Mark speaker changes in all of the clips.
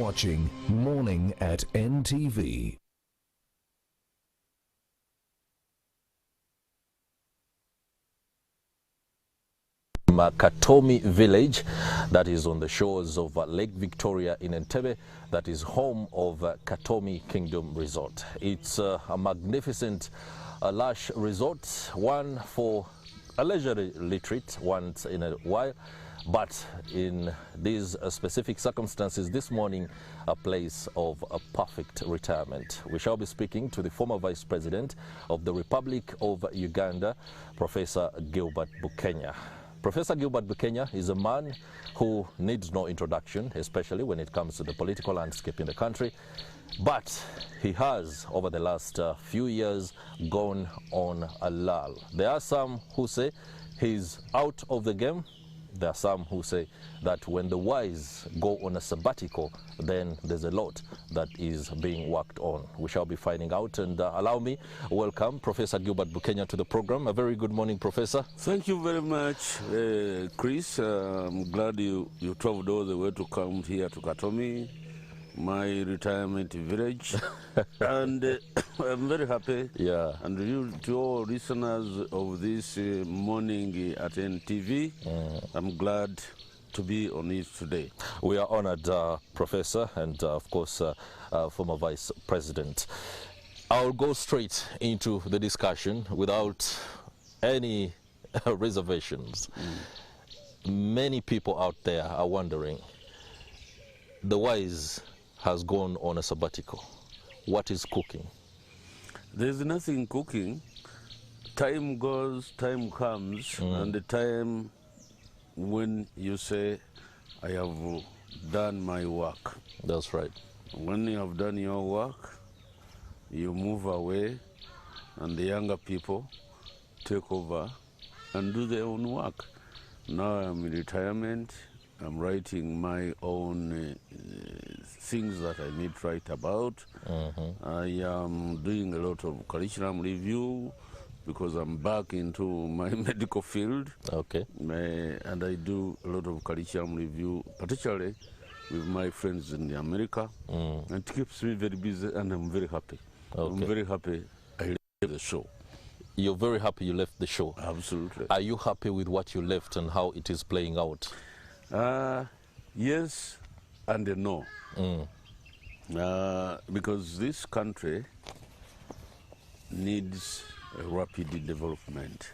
Speaker 1: watching Morning at NTV.
Speaker 2: Katomi village that is on the shores of Lake Victoria in Entebbe, that is home of Katomi Kingdom Resort. It's a magnificent lush resort, one for a leisurely retreat once in a while, but in these specific circumstances this morning, a place of a perfect retirement. We shall be speaking to the former Vice President of the Republic of Uganda, Professor Gilbert Bukenya. Professor Gilbert Bukenya is a man who needs no introduction, especially when it comes to the political landscape in the country. But he has, over the last few years, gone on a lull. There are some who say he's out of the game. There are some who say that when the wise go on a sabbatical, then there's a lot that is being worked on. We shall be finding out, and allow me welcome Professor Gilbert Bukenya to the program. A very good morning, Professor.
Speaker 3: Thank you very much, Chris. I'm glad you traveled all the way to come here to Katomi, my retirement village, and I'm very happy.
Speaker 2: Yeah.
Speaker 3: And you, to all listeners of this morning at NTV, I'm glad to be on it today.
Speaker 2: We are honored, Professor, and of course, former Vice President. I'll go straight into the discussion without any reservations. Many people out there are wondering, the wise has gone on a sabbatical. What is cooking?
Speaker 3: There's nothing cooking. Time goes, time comes, and the time when you say, I have done my work.
Speaker 2: That's right.
Speaker 3: When you have done your work, you move away, and the younger people take over and do their own work. Now I'm in retirement. I'm writing my own things that I need to write about. I am doing a lot of curriculum review because I'm back into my medical field.
Speaker 2: Okay.
Speaker 3: And I do a lot of curriculum review, particularly with my friends in America. And it keeps me very busy, and I'm very happy.
Speaker 2: Okay.
Speaker 3: I'm very happy I left the show.
Speaker 2: You're very happy you left the show?
Speaker 3: Absolutely.
Speaker 2: Are you happy with what you left and how it is playing out?
Speaker 3: Yes and no. Because this country needs a rapid development.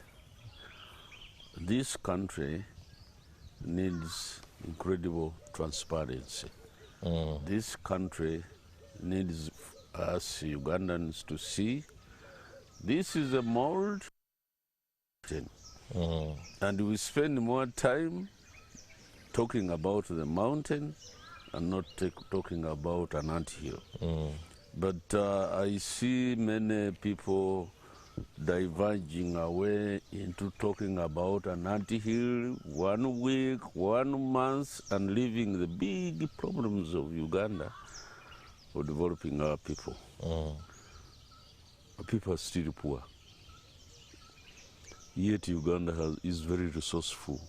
Speaker 3: This country needs incredible transparency. This country needs us Ugandans to see this is a mold, and we spend more time talking about the mountain and not talking about an anthill. But I see many people diverging away into talking about an anthill 1 week, 1 month, and leaving the big problems of Uganda for developing our people. Our people are still poor. Yet Uganda is very resourceful.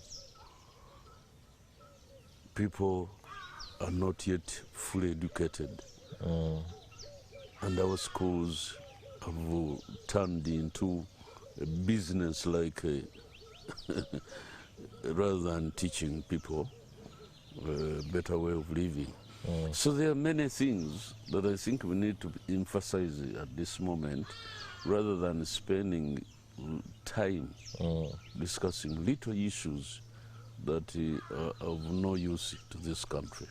Speaker 3: People are not yet fully educated. And our schools have turned into a business like rather than teaching people a better way of living. So there are many things that I think we need to emphasize at this moment rather than spending time discussing little issues that are of no use to this country.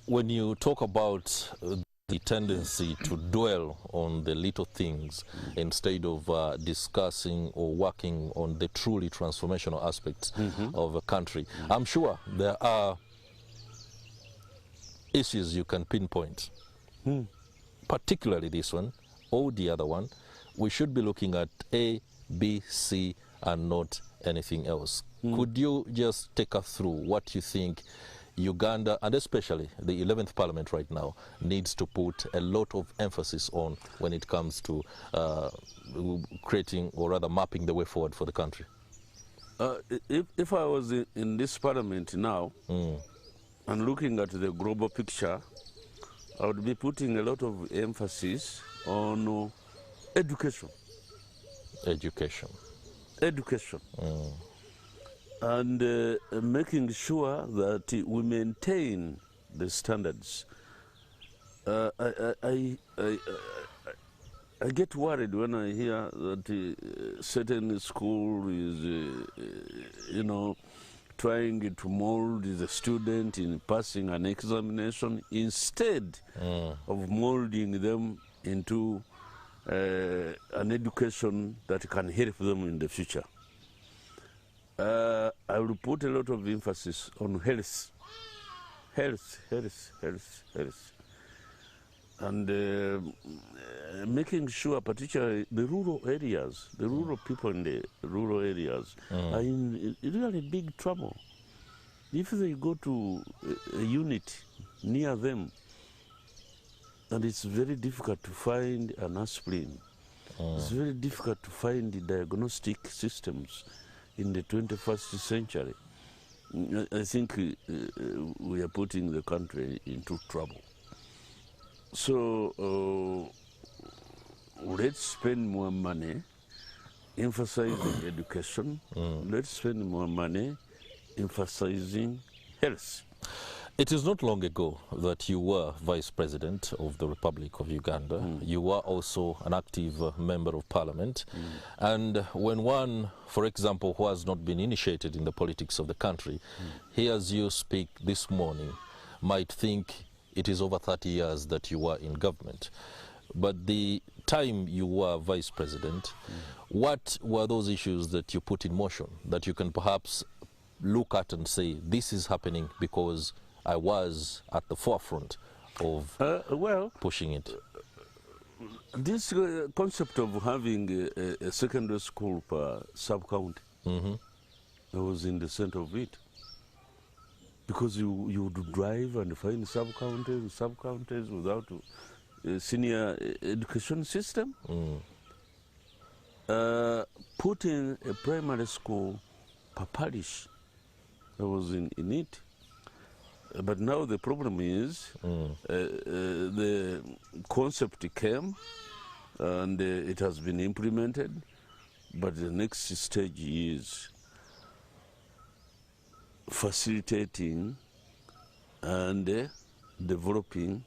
Speaker 2: When you talk about the tendency to dwell on the little things instead of discussing or working on the truly transformational aspects of a country, I'm sure there are issues you can pinpoint, particularly this one or the other one. We should be looking at A, B, C, and not anything else. Could you just take us through what you think Uganda, and especially the 11th Parliament right now, needs to put a lot of emphasis on when it comes to creating, or rather mapping the way forward for the country?
Speaker 3: If I was in this Parliament now, and looking at the global picture, I would be putting a lot of emphasis on education.
Speaker 2: Education.
Speaker 3: Education. And making sure that we maintain the standards. I get worried when I hear that certain school is, trying to mold the student in passing an examination instead of molding them into an education that can help them in the future. I will put a lot of emphasis on health. Health. And making sure, particularly the rural areas, the rural people in the rural areas are in really big trouble. If they go to a unit near them, and it's very difficult to find an aspirin, it's very difficult to find the diagnostic systems in the 21st century. I think we are putting the country into trouble. So let's spend more money emphasizing education. Let's spend more money emphasizing health.
Speaker 2: It is not long ago that you were Vice President of the Republic of Uganda. You were also an active member of Parliament. And when one, for example, who has not been initiated in the politics of the country, hears you speak this morning, might think it is over 30 years that you were in government. But the time you were Vice President, what were those issues that you put in motion that you can perhaps look at and say, this is happening because I was at the forefront of pushing it?
Speaker 3: This concept of having a secondary school per sub-county, I was in the center of it. Because you would drive and find sub-counties without a senior education system. Putting a primary school per parish, I was in it. But now the problem is the concept came and it has been implemented, but the next stage is facilitating and developing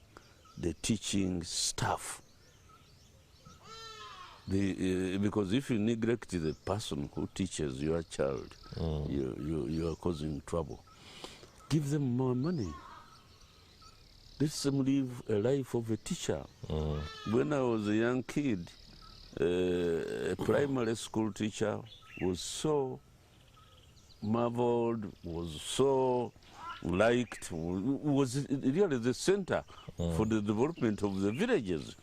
Speaker 3: the teaching staff. Because if you neglect the person who teaches your child, you are causing trouble. Give them more money. Let them live a life of a teacher. When I was a young kid, a primary school teacher was so marveled, was so liked, was really the center for the development of the villages.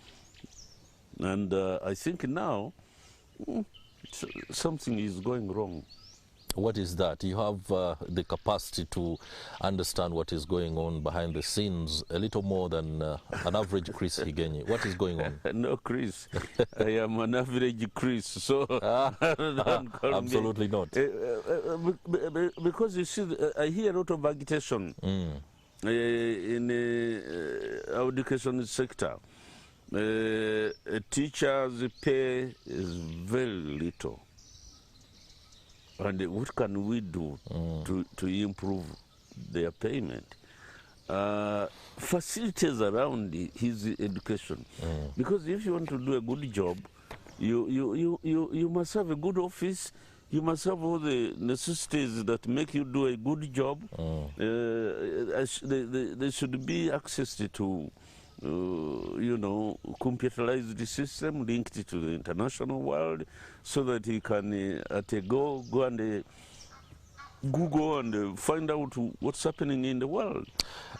Speaker 3: And I think now something is going wrong.
Speaker 2: What is that? You have the capacity to understand what is going on behind the scenes a little more than an average Chris Higenyi. What is going on?
Speaker 3: No, Chris. I am an average Chris, so don't call
Speaker 2: absolutely
Speaker 3: me.
Speaker 2: Not.
Speaker 3: Because you see, I hear a lot of agitation in our education sector. Teachers' pay is very little. And what can we do to improve their payment? Facilities around his education. Because if you want to do a good job, you must have a good office, you must have all the necessities that make you do a good job. There should be access to computerized system linked to the international world, so that he can at a go and Google and find out what's happening in the world.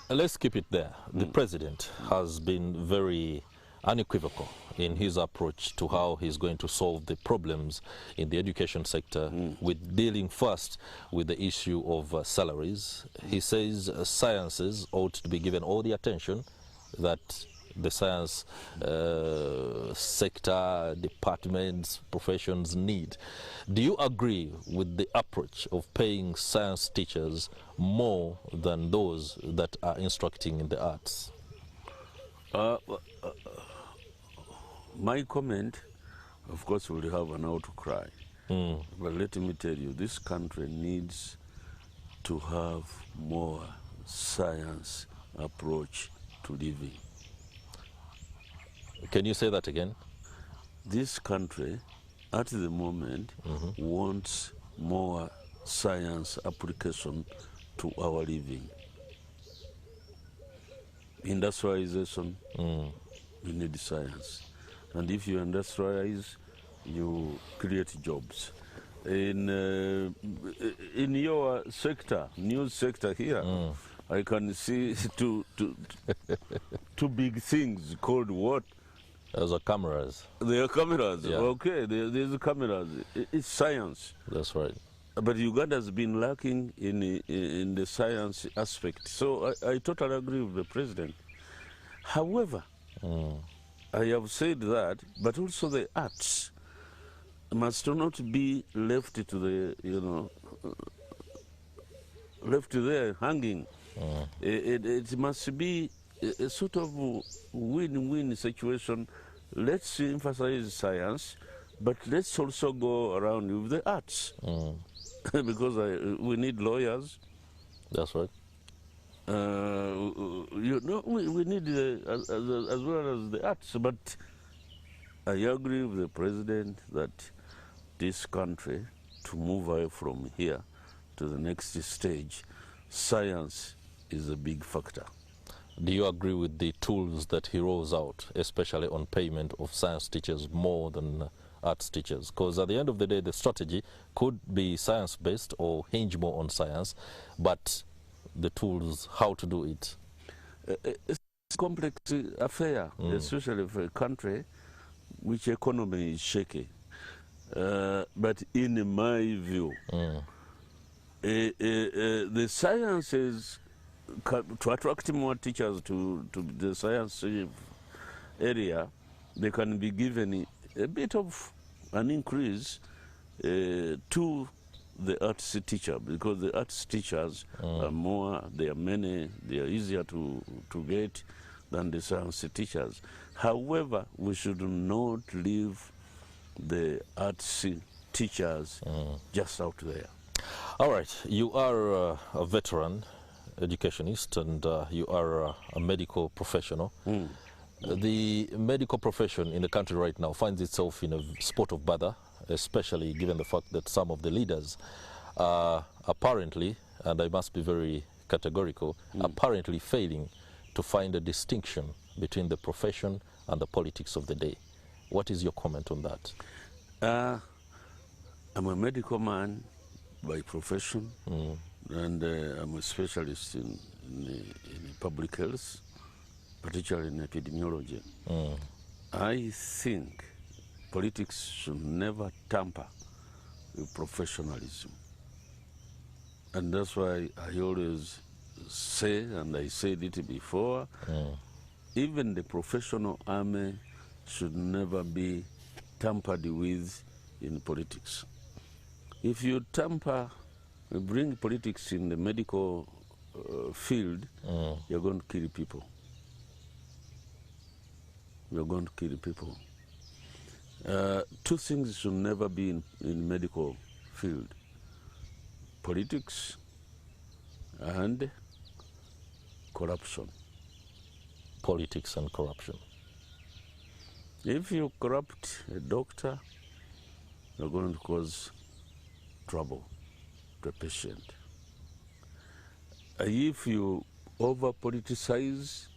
Speaker 2: Let's keep it there. The president has been very unequivocal in his approach to how he's going to solve the problems in the education sector, with dealing first with the issue of salaries. He says sciences ought to be given all the attention that the science sector, departments, professions need. Do you agree with the approach of paying science teachers more than those that are instructing in the arts?
Speaker 3: My comment, of course, will have an outcry. But let me tell you, this country needs to have more science approach to living.
Speaker 2: Can you say that again?
Speaker 3: This country, at the moment, wants more science application to our living. Industrialization, we need science. And if you industrialize, you create jobs. In your sector, news sector here, I can see two big things called what?
Speaker 2: Those are cameras.
Speaker 3: They are cameras.
Speaker 2: Yeah.
Speaker 3: Okay, there's cameras. It's science.
Speaker 2: That's right.
Speaker 3: But Uganda has been lacking in the science aspect. So I totally agree with the president. However, I have said that, but also the arts must not be left to the, left there hanging. It must be a sort of win-win situation. Let's emphasize science, but let's also go around with the arts. Because we need lawyers.
Speaker 2: That's right.
Speaker 3: We need as well as the arts. But I agree with the president that this country, to move away from here to the next stage, science is a big factor.
Speaker 2: Do you agree with the tools that he rolls out, especially on payment of science teachers more than arts teachers? Because at the end of the day, the strategy could be science-based or hinge more on science, but the tools, how to do it?
Speaker 3: It's a complex affair, especially for a country which economy is shaky. But in my view, the sciences, to attract more teachers to the science area, they can be given a bit of an increase to the arts teacher, because the arts teachers are more, they are many, they are easier to get than the science teachers. However, we should not leave the arts teachers just out there.
Speaker 2: All right, you are a veteran educationist and you are a medical professional. The medical profession in the country right now finds itself in a spot of bother, especially given the fact that some of the leaders are apparently, and I must be very categorical, apparently failing to find a distinction between the profession and the politics of the day. What is your comment on that?
Speaker 3: I'm a medical man by profession, and I'm a specialist in public health, particularly in epidemiology. I think politics should never tamper with professionalism. And that's why I always say, and I said it before, even the professional army should never be tampered with in politics. If you bring politics in the medical field, you're going to kill people. You're going to kill people. Two things should never be in medical field: politics and corruption.
Speaker 2: Politics and corruption.
Speaker 3: If you corrupt a doctor, you're going to cause trouble to a patient. If you over-politicize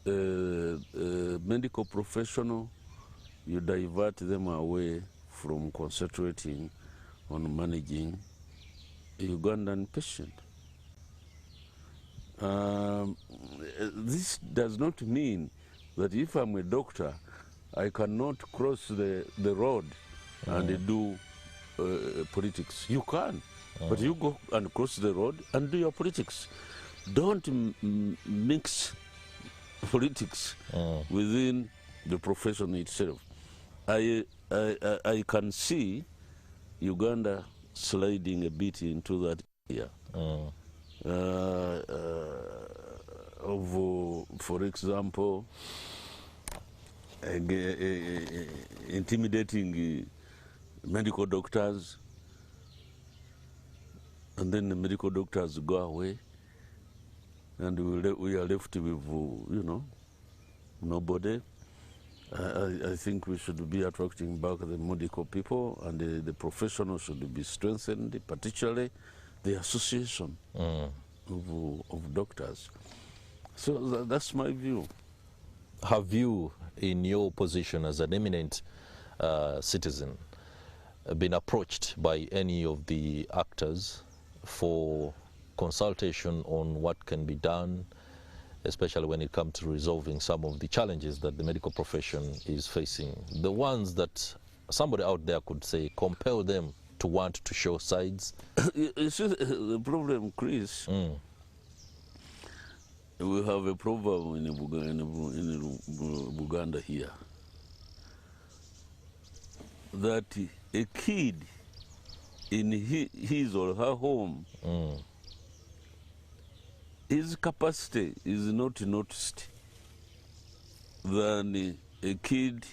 Speaker 3: a medical professional, you divert them away from concentrating on managing a Ugandan patient. This does not mean that if I'm a doctor, I cannot cross the road and do politics. You can, but you go and cross the road and do your politics. Don't mix politics within the profession itself. I can see Uganda sliding a bit into that area. for example, intimidating medical doctors, and then the medical doctors go away, and we are left with, you know, nobody. I think we should be attracting back the medical people, and the professionals should be strengthened, particularly the association of doctors. So that's my view.
Speaker 2: Have you, in your position as an eminent citizen, been approached by any of the actors for consultation on what can be done, especially when it comes to resolving some of the challenges that the medical profession is facing? The ones that somebody out there could say compel them to want to show sides?
Speaker 3: It's just the problem, Chris. We have a problem in Buganda here, that a kid in his or her home, his capacity is not noticed than a kid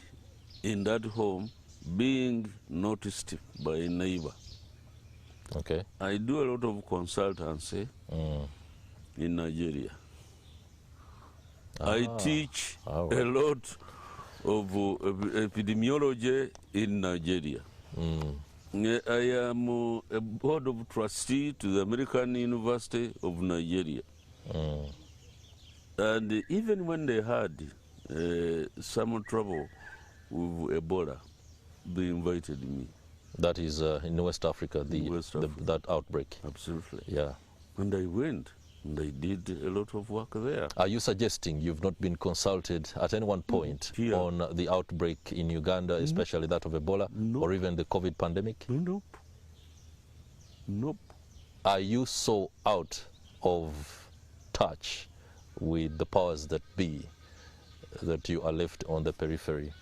Speaker 3: in that home being noticed by a neighbor.
Speaker 2: Okay.
Speaker 3: I do a lot of consultancy in Nigeria. I teach a lot of epidemiology in Nigeria. I am a board of trustee to the American University of Nigeria. And even when they had some trouble with Ebola, they invited me.
Speaker 2: That is in West Africa, that outbreak.
Speaker 3: Absolutely.
Speaker 2: Yeah.
Speaker 3: And I went, and I did a lot of work there.
Speaker 2: Are you suggesting you've not been consulted at any one point on the outbreak in Uganda, especially that of Ebola, or even the COVID pandemic?
Speaker 3: Nope. Nope.
Speaker 2: Are you so out of touch with the powers that be that you are left on the periphery?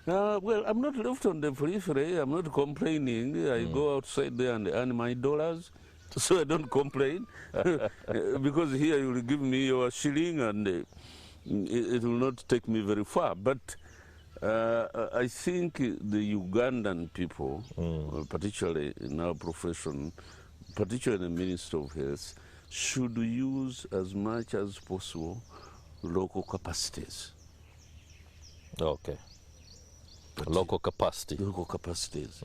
Speaker 3: Well, I'm not left on the periphery. I'm not complaining. I go outside there and earn my dollars, so I don't complain. Because here you will give me your shilling, and it will not take me very far. But I think the Ugandan people, particularly in our profession, particularly the Minister of Health, should use as much as possible local capacities.
Speaker 2: Okay. Local capacity.
Speaker 3: Local capacities.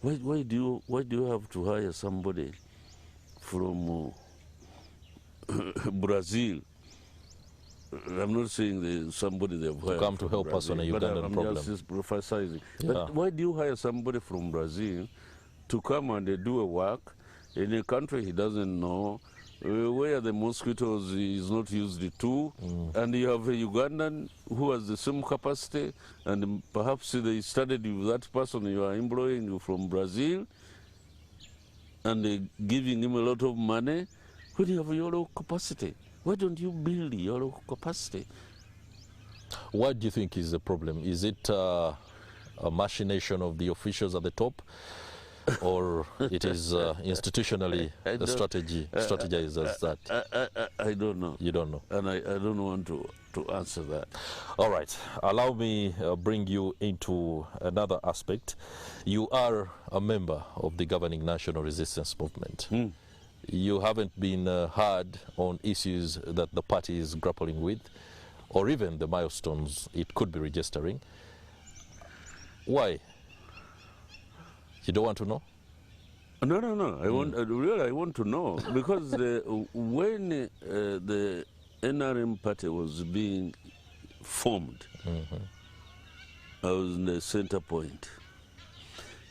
Speaker 3: Why do you have to hire somebody from Brazil? I'm not saying somebody they've hired
Speaker 2: to come to help
Speaker 3: Brazil,
Speaker 2: us on a Ugandan problem.
Speaker 3: I'm just emphasizing.
Speaker 2: Yeah.
Speaker 3: But why do you hire somebody from Brazil to come and do a work in a country he doesn't know, where the mosquitoes is not used to, and you have a Ugandan who has the same capacity, and perhaps they studied with that person you are employing from Brazil, and giving him a lot of money. When you have your local capacity, why don't you build your local capacity?
Speaker 2: What do you think is the problem? Is it a machination of the officials at the top, or it is institutionally strategized as that?
Speaker 3: I don't know.
Speaker 2: You don't know.
Speaker 3: And I don't want to answer that.
Speaker 2: All right. Allow me bring you into another aspect. You are a member of the governing National Resistance Movement. You haven't been heard on issues that the party is grappling with, or even the milestones it could be registering. Why? You don't want to know?
Speaker 3: No. I want to know, because when the NRM party was being formed, I was in the center point.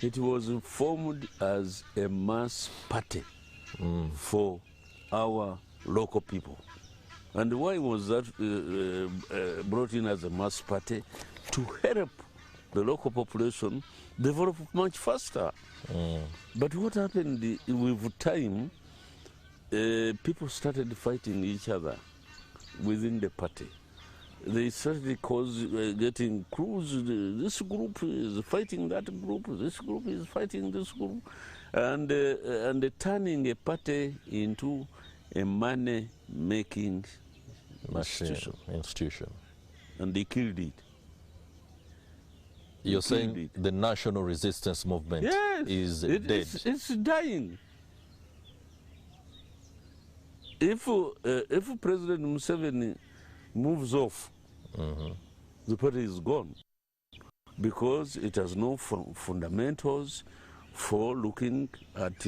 Speaker 3: It was formed as a mass party for our local people. And why was that brought in as a mass party? To help the local population develop much faster. But what happened with time, people started fighting each other within the party. They started getting crews. This group is fighting that group. This group is fighting this group, and turning a party into a money-making
Speaker 2: institution.
Speaker 3: And they killed it.
Speaker 2: You're saying the national resistance movement is dead?
Speaker 3: It's dying. If President Museveni moves off, the party is gone, because it has no fundamentals for looking at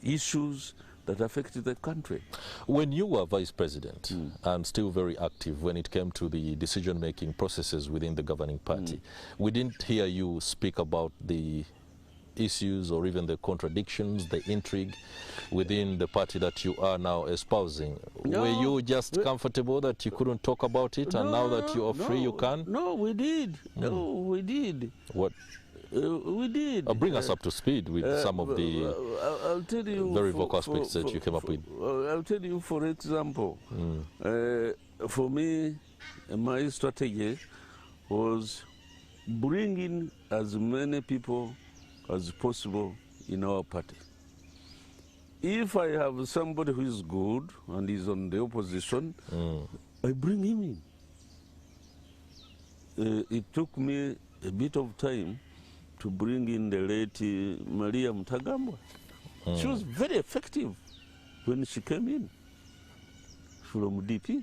Speaker 3: issues that affect the country.
Speaker 2: When you were vice president and still very active when it came to the decision-making processes within the governing party, we didn't hear you speak about the issues or even the contradictions, the intrigue within the party that you are now espousing.
Speaker 3: No,
Speaker 2: were you just comfortable that you couldn't talk about it, and now that you are free you can?
Speaker 3: No, we did. No, we did.
Speaker 2: What?
Speaker 3: We did.
Speaker 2: Bring us up to speed with some of the
Speaker 3: I'll tell you
Speaker 2: very vocal aspects that you came up with.
Speaker 3: I'll tell you, for example, for me, my strategy was bringing as many people as possible in our party. If I have somebody who is good and is on the opposition, I bring him in. It took me a bit of time to bring in the late Maria Mutagambwa. She was very effective when she came in from DP.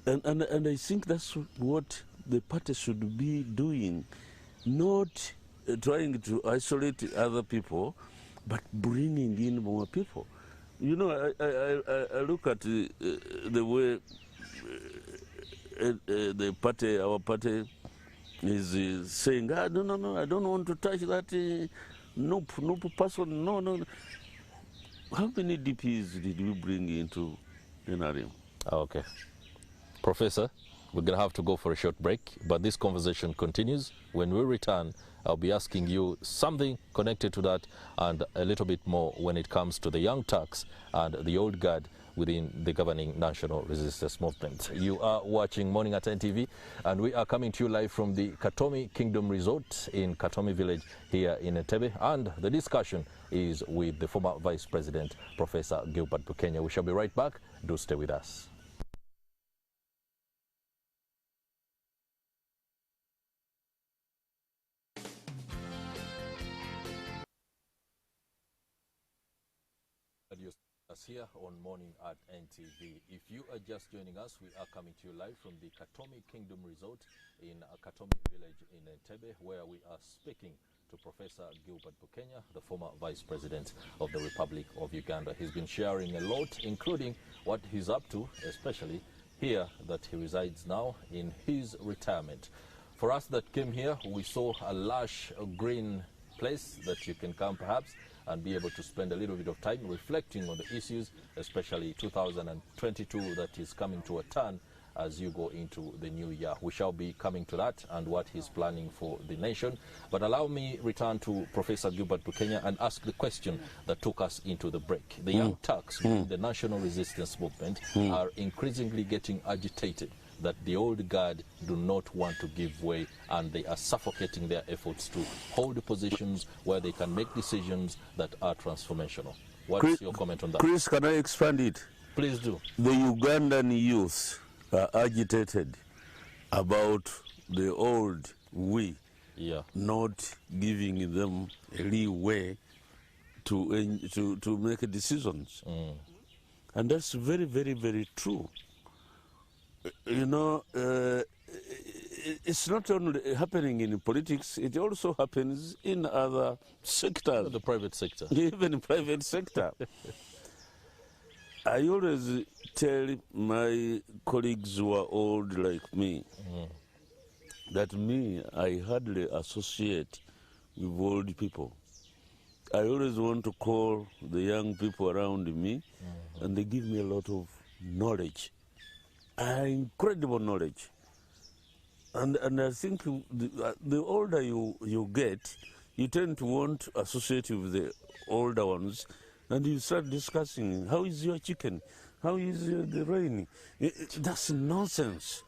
Speaker 3: And I think that's what the party should be doing, not trying to isolate other people, but bringing in more people. You know, I look at the way the party, our party, is saying, no, I don't want to touch that nope person, no. How many DPs did we bring into NRM?
Speaker 2: Okay. Professor, we're going to have to go for a short break, but this conversation continues. When we return, I'll be asking you something connected to that and a little bit more when it comes to the young Turks and the old guard within the governing national resistance movement. You are watching Morning at NTV, and we are coming to you live from the Katomi Kingdom Resort in Katomi Village here in Entebbe, and the discussion is with the former Vice President, Professor Gilbert Bukenya. We shall be right back. Do stay with us. Here on Morning at NTV. If you are just joining us, we are coming to you live from the Katomi Kingdom Resort in Katomi Village in Entebbe, where we are speaking to Professor Gilbert Bukenya, the former Vice President of the Republic of Uganda. He's been sharing a lot, including what he's up to, especially here that he resides now in his retirement. For us that came here, we saw a lush green place that you can come perhaps and be able to spend a little bit of time reflecting on the issues, especially 2022 that is coming to a turn as you go into the new year. We shall be coming to that and what he's planning for the nation. But allow me return to Professor Gilbert Bukenya and ask the question that took us into the break. The young Turks within the national resistance movement are increasingly getting agitated that the old guard do not want to give way, and they are suffocating their efforts to hold positions where they can make decisions that are transformational. What's your comment on that?
Speaker 3: Chris, can I expand it?
Speaker 2: Please do.
Speaker 3: The Ugandan youth are agitated about the old not giving them a leeway to make decisions. And that's very, very, very true. You know, it's not only happening in politics, it also happens in other sectors.
Speaker 2: The private sector.
Speaker 3: Even in private sector. I always tell my colleagues who are old like me that I hardly associate with old people. I always want to call the young people around me, and they give me a lot of knowledge. Incredible knowledge. And I think the older you get, you tend to want to associate with the older ones, and you start discussing, how is your chicken? How is the rain? That's nonsense.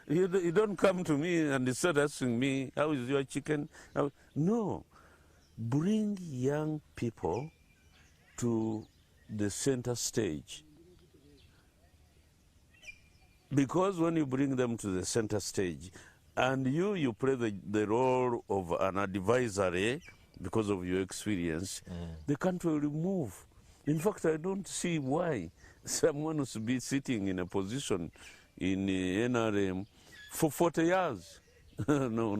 Speaker 3: You don't come to me and start asking me, how is your chicken? No. Bring young people to the center stage Because when you bring them to the center stage, and you play the role of an advisory because of your experience, the country will move. In fact, I don't see why someone should be sitting in a position in NRM for 40 years. No.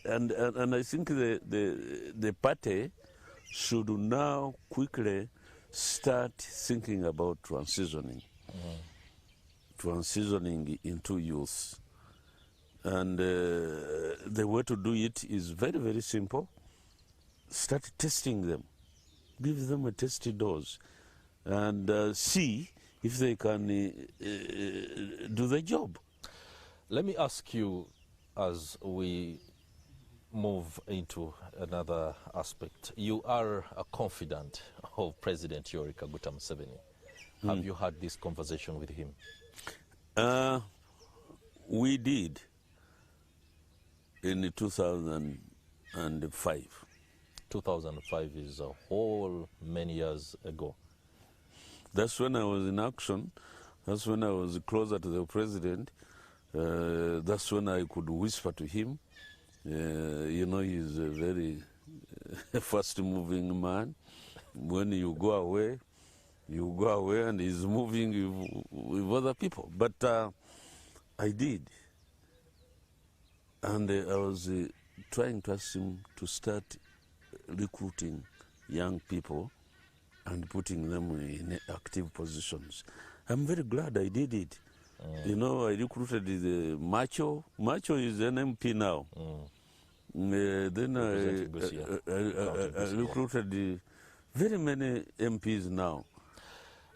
Speaker 3: And I think the party should now quickly start thinking about transitioning. Transitioning into youth. And the way to do it is very, very simple. Start testing them. Give them a testy dose and see if they can do the job.
Speaker 2: Let me ask you, as we move into another aspect, you are a confidant of President Yoweri Kaguta Museveni. Have you had this conversation with him?
Speaker 3: We did in 2005.
Speaker 2: 2005 is a whole many years ago.
Speaker 3: That's when I was in action. That's when I was closer to the president. That's when I could whisper to him. You know, he's a very fast-moving man. When you go away and he's moving with other people. But I did. And I was trying to ask him to start recruiting young people and putting them in active positions. I'm very glad I did it. You know, I recruited the Macho. Macho is an MP now. Then I recruited very many MPs now.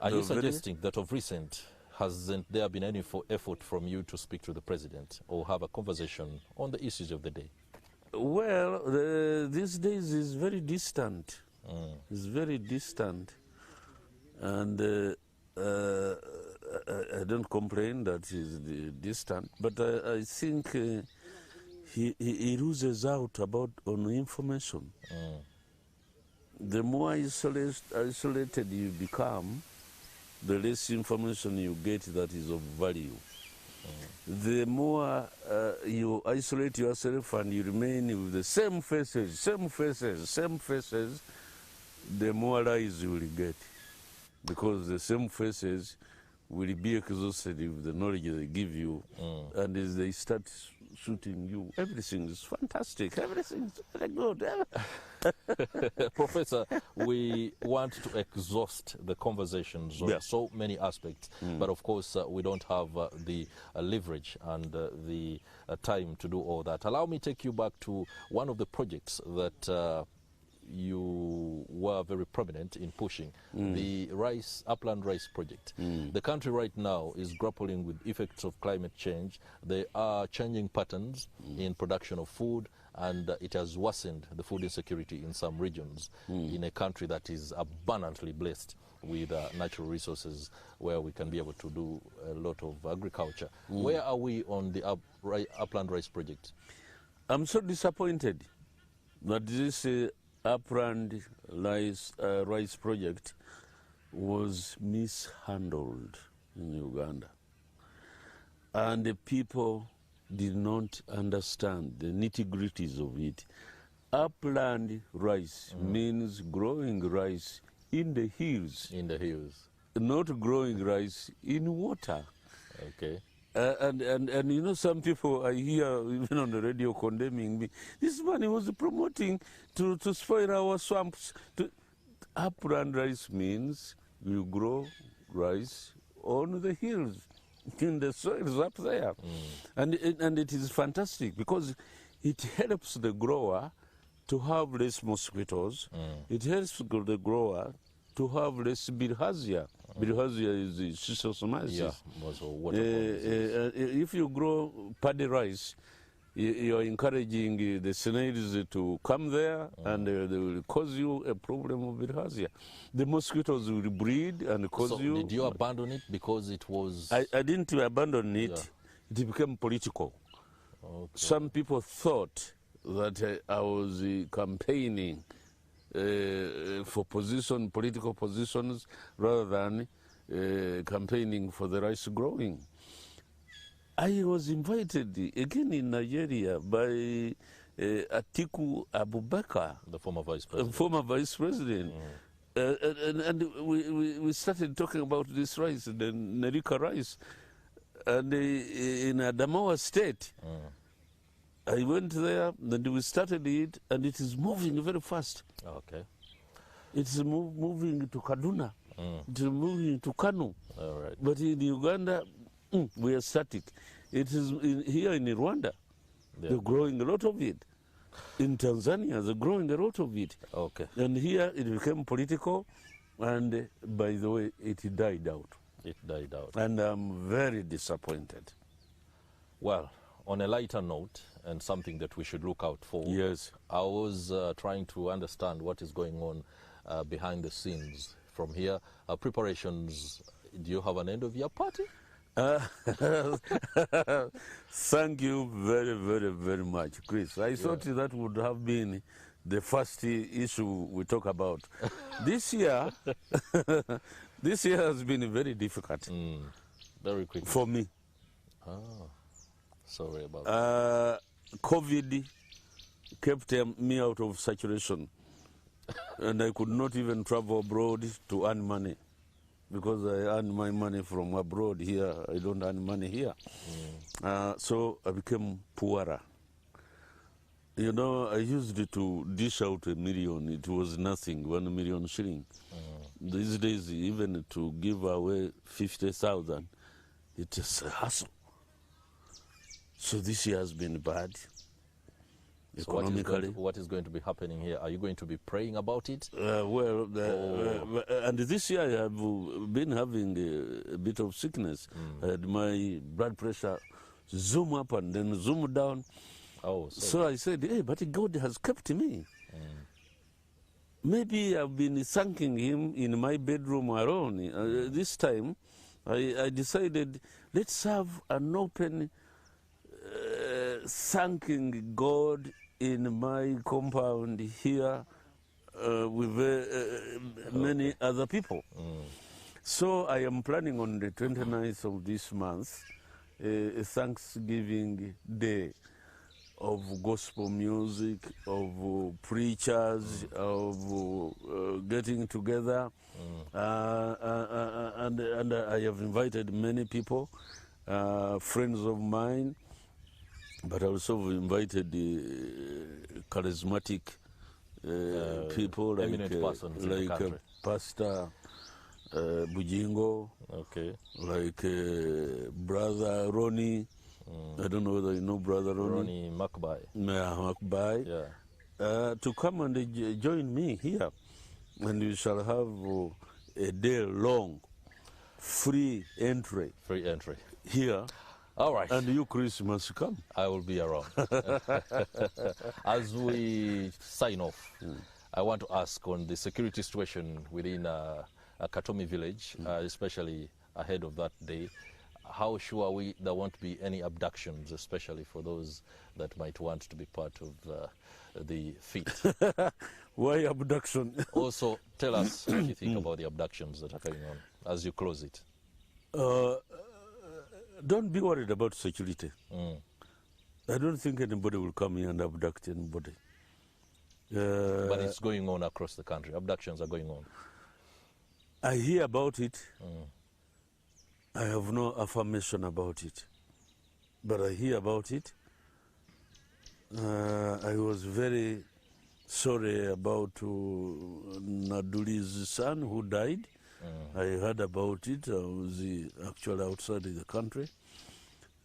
Speaker 2: Are you suggesting that of recent, hasn't there been any effort from you to speak to the president or have a conversation on the issues of the day?
Speaker 3: Well, these days is very distant. It's very distant. And I don't complain that he's distant, but I think he loses out on information. The more isolated you become, the less information you get that is of value. The more you isolate yourself and you remain with the same faces, the more lies you will get. Because the same faces will be exhausted with the knowledge they give you, and as they start shooting you, everything is fantastic, everything is very good.
Speaker 2: Professor, we want to exhaust the conversations on so many aspects, but of course we don't have the leverage and the time to do all that. Allow me to take you back to one of the projects that you were very prominent in pushing, the Upland Rice Project. The country right now is grappling with effects of climate change. There are changing patterns in production of food, and it has worsened the food insecurity in some regions in a country that is abundantly blessed with natural resources where we can be able to do a lot of agriculture. Where are we on the Upland Rice Project?
Speaker 3: I'm so disappointed that this Upland Rice Project was mishandled in Uganda. And the people did not understand the nitty-gritties of it. Upland rice means growing rice in the hills. In the hills. Not growing rice in water.
Speaker 2: Okay.
Speaker 3: And you know, some people I hear even on the radio condemning me. This man, he was promoting to spoil our swamps. Upland rice means you grow rice on the hills, in the soils up there. And it is fantastic because it helps the grower to have less mosquitoes. It helps the grower to have less bilharzia. Bilharzia is the schistosomiasis. If you grow paddy rice, you are encouraging the snails to come there, and they will cause you a problem of bilharzia. The mosquitoes will breed and cause you.
Speaker 2: Did you abandon it because it was?
Speaker 3: I didn't abandon it. It became political.
Speaker 2: Okay.
Speaker 3: Some people thought that I was campaigning for political positions, rather than campaigning for the rice growing. I was invited again in Nigeria by Atiku Abubakar,
Speaker 2: The former vice president.
Speaker 3: former vice president. And we started talking about this rice, the Nerika rice. And in Adamawa State, I went there and we started it, and it is moving very fast.
Speaker 2: Okay.
Speaker 3: It's moving to Kaduna. It's moving to Kano.
Speaker 2: All right.
Speaker 3: But in Uganda, we are static. It is here in Rwanda.
Speaker 2: Yeah.
Speaker 3: They're growing a lot of it. In Tanzania, they're growing a lot of it.
Speaker 2: Okay.
Speaker 3: And here it became political, and by the way, it died out.
Speaker 2: It died out.
Speaker 3: And I'm very disappointed.
Speaker 2: Well, on a lighter note, and something that we should look out for.
Speaker 3: Yes.
Speaker 2: I was trying to understand what is going on behind the scenes from here. Preparations, do you have an end of year party?
Speaker 3: Thank you very, very, very much, Chris. I thought that would have been the first issue we talk about. This year, this year has been very difficult
Speaker 2: Very quick.
Speaker 3: for me.
Speaker 2: Oh, sorry about that.
Speaker 3: COVID kept me out of saturation, and I could not even travel abroad to earn money, because I earn my money from abroad. Here, I don't earn money here. So I became poorer. You know, I used to dish out $1 million. It was nothing, 1 million shilling. These days, even to give away 50,000, it is a hassle. So this year has been bad.
Speaker 2: So
Speaker 3: Economically.
Speaker 2: what is going to be happening here? Are you going to be praying about it?
Speaker 3: And this year I have been having a bit of sickness. I had my blood pressure zoom up and then zoom down.
Speaker 2: Oh,
Speaker 3: So I said, hey, but God has kept me. Maybe I've been thanking him in my bedroom alone. This time I decided, let's have an open thanking God in my compound here with many other people. So I am planning on the 29th of this month, a Thanksgiving Day of gospel music, of preachers, of getting together. And I have invited many people, friends of mine, but I also invited charismatic people
Speaker 2: eminent persons in the country.
Speaker 3: Pastor Bujingo,
Speaker 2: Okay.
Speaker 3: like Brother Ronnie. I don't know whether you know Brother
Speaker 2: Ronnie
Speaker 3: Ronnie.
Speaker 2: Makbai.
Speaker 3: Makbai.
Speaker 2: Yeah.
Speaker 3: To come and join me here. And we shall have a day long free entry
Speaker 2: Free entry.
Speaker 3: here.
Speaker 2: All right.
Speaker 3: And you, Chris, must come.
Speaker 2: I will be around. As we sign off, I want to ask on the security situation within Katomi village, especially ahead of that day. How sure are we there won't be any abductions, especially for those that might want to be part of the feat?
Speaker 3: Why abduction?
Speaker 2: Also, tell us what you think about the abductions that are going on as you close it.
Speaker 3: Don't be worried about security. I don't think anybody will come here and abduct anybody.
Speaker 2: But it's going on across the country. Abductions are going on.
Speaker 3: I hear about it. I have no affirmation about it. But I hear about it. I was very sorry about Naduli's son who died. I heard about it. I was actually outside the country.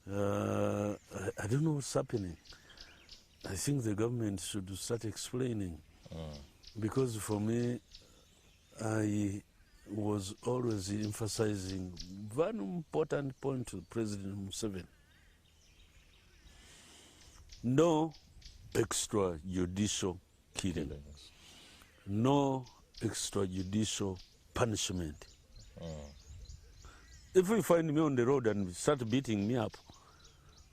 Speaker 3: I don't know what's happening. I think the government should start explaining. Because for me, I was always emphasizing one important point to President Museveni. No extrajudicial killing. No extrajudicial punishment. If you find me on the road and start beating me up,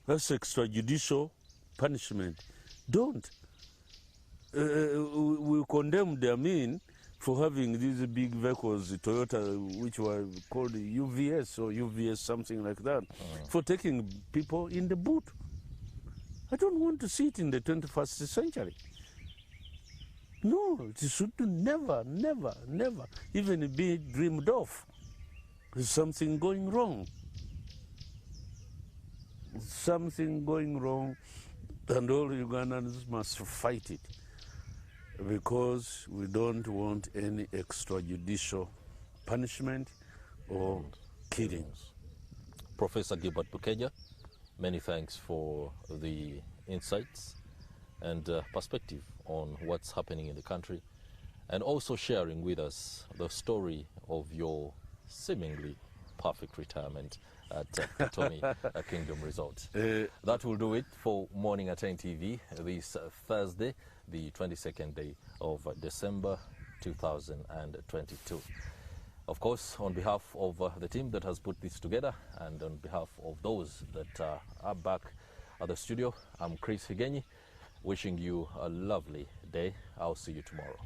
Speaker 3: that's extrajudicial punishment. Don't. We condemn the Amin for having these big vehicles, Toyota, which were called UVS or UVS, something like that, for taking people in the boot. I don't want to see it in the 21st century. No, it should never, never, never even be dreamed of. There's something going wrong. Something going wrong, and all Ugandans must fight it, because we don't want any extrajudicial punishment or killings.
Speaker 2: Professor Gilbert Bukenya, many thanks for the insights and perspective on what's happening in the country, and also sharing with us the story of your seemingly perfect retirement at Katomi Kingdom Resort. That will do it for Morning at NTV this Thursday, the 22nd day of December 2022. Of course, on behalf of the team that has put this together, and on behalf of those that are back at the studio, I'm Chris Higenyi, wishing you a lovely day. I'll see you tomorrow.